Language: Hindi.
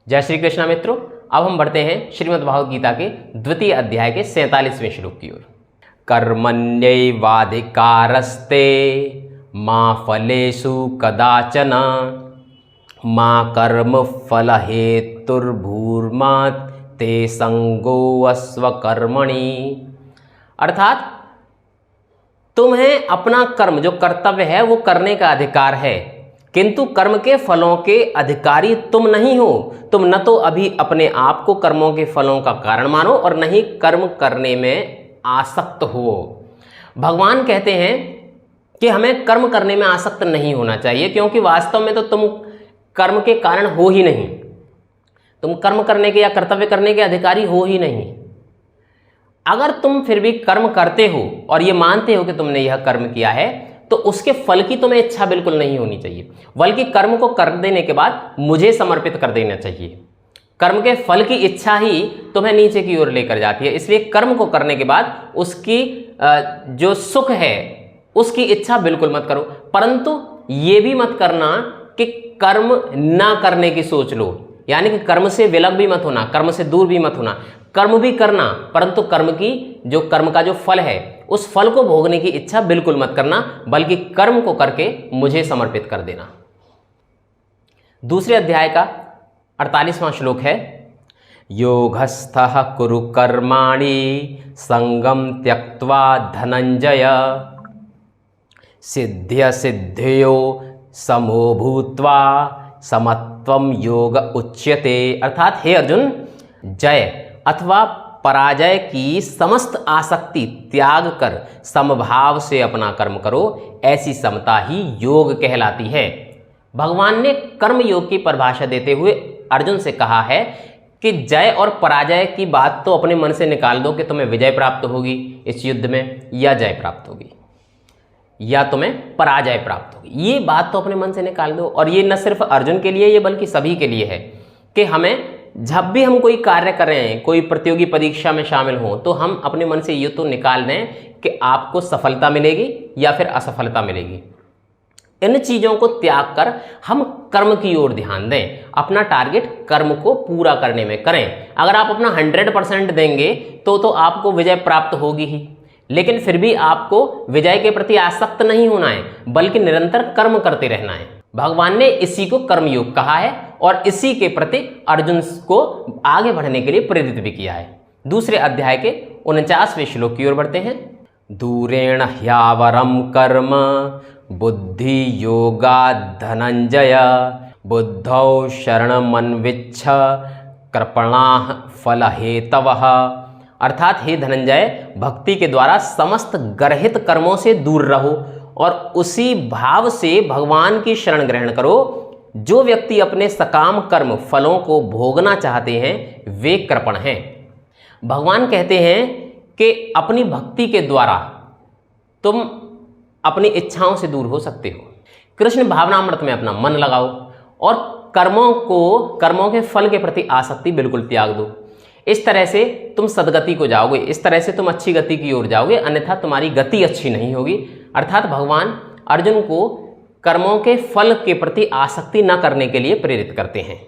जय श्री कृष्णा मित्रों, अब हम बढ़ते हैं श्रीमद् भागवत गीता के द्वितीय अध्याय के 47वें श्लोक की ओर। कर्मण्यैवाधिकारस्ते मा फलेषु कदाचन मा कर्म फल हेतुर्भूर्मा ते संगोऽस्व कर्मणि। अर्थात तुम्हें अपना कर्म जो कर्तव्य है वो करने का अधिकार है, किंतु कर्म के फलों के अधिकारी तुम नहीं हो। तुम न तो अभी अपने आप को कर्मों के फलों का कारण मानो और न ही कर्म करने में आसक्त हो। भगवान कहते हैं कि हमें कर्म करने में आसक्त नहीं होना चाहिए, क्योंकि वास्तव में तो तुम कर्म के कारण हो ही नहीं। तुम कर्म करने के या कर्तव्य करने के अधिकारी हो ही नहीं। अगर तुम फिर भी कर्म करते हो और ये मानते हो कि तुमने यह कर्म किया है, तो उसके फल की तुम्हें इच्छा बिल्कुल नहीं होनी चाहिए, बल्कि कर्म को कर देने के बाद मुझे समर्पित कर देना चाहिए। कर्म के फल की इच्छा ही तुम्हें नीचे की ओर लेकर जाती है। इसलिए कर्म को करने के बाद उसकी जो सुख है उसकी इच्छा बिल्कुल मत करो, परंतु ये भी मत करना कि कर्म ना करने की सोच लो, यानी कि कर्म से विलग भी मत होना, कर्म से दूर भी मत होना। कर्म भी करना, परंतु कर्म का जो फल है उस फल को भोगने की इच्छा बिल्कुल मत करना, बल्कि कर्म को करके मुझे समर्पित कर देना। दूसरे अध्याय का 48वां श्लोक है, योगस्थः कुरु कर्माणि संगम त्यक्त्वा धनंजय सिद्ध्य सिद्ध्यो समो भूत्वा समत्वम योग उच्यते। अर्थात हे अर्जुन, जय अथवा पराजय की समस्त आसक्ति त्याग कर समभाव से अपना कर्म करो, ऐसी समता ही योग कहलाती है। भगवान ने कर्म योग की परिभाषा देते हुए अर्जुन से कहा है कि जय और पराजय की बात तो अपने मन से निकाल दो कि तुम्हें विजय प्राप्त होगी इस युद्ध में या जय प्राप्त होगी या तुम्हें पराजय प्राप्त होगी। ये बात तो अपने मन से निकाल दो। और ये न सिर्फ अर्जुन के लिए, ये बल्कि सभी के लिए है कि हमें जब भी हम कोई कार्य कर रहे हैं, कोई प्रतियोगी परीक्षा में शामिल हो, तो हम अपने मन से ये तो निकाल दें कि आपको सफलता मिलेगी या फिर असफलता मिलेगी। इन चीज़ों को त्याग कर हम कर्म की ओर ध्यान दें, अपना टारगेट कर्म को पूरा करने में करें। अगर आप अपना 100% देंगे तो आपको विजय प्राप्त होगी ही, लेकिन फिर भी आपको विजय के प्रति आसक्त नहीं होना है, बल्कि निरंतर कर्म करते रहना है। भगवान ने इसी को कर्मयोग कहा है और इसी के प्रति अर्जुन को आगे बढ़ने के लिए प्रेरित भी किया है। दूसरे अध्याय के 49वें श्लोक की ओर बढ़ते हैं, दूरेण ह्यावरम कर्म बुद्धि योगा धनंजय बुद्धौ शरणमन्विच्छ कृपणाः फल हेतवः। अर्थात हे धनंजय, भक्ति के द्वारा समस्त गर्हित कर्मों से दूर रहो और उसी भाव से भगवान की शरण ग्रहण करो। जो व्यक्ति अपने सकाम कर्म फलों को भोगना चाहते हैं वे कृपण हैं। भगवान कहते हैं कि अपनी भक्ति के द्वारा तुम अपनी इच्छाओं से दूर हो सकते हो। कृष्ण भावनामृत में अपना मन लगाओ और कर्मों के फल के प्रति आसक्ति बिल्कुल त्याग दो। इस तरह से तुम सदगति को जाओगे, इस तरह से तुम अच्छी गति की ओर जाओगे, अन्यथा तुम्हारी गति अच्छी नहीं होगी। अर्थात भगवान अर्जुन को कर्मों के फल के प्रति आसक्ति न करने के लिए प्रेरित करते हैं।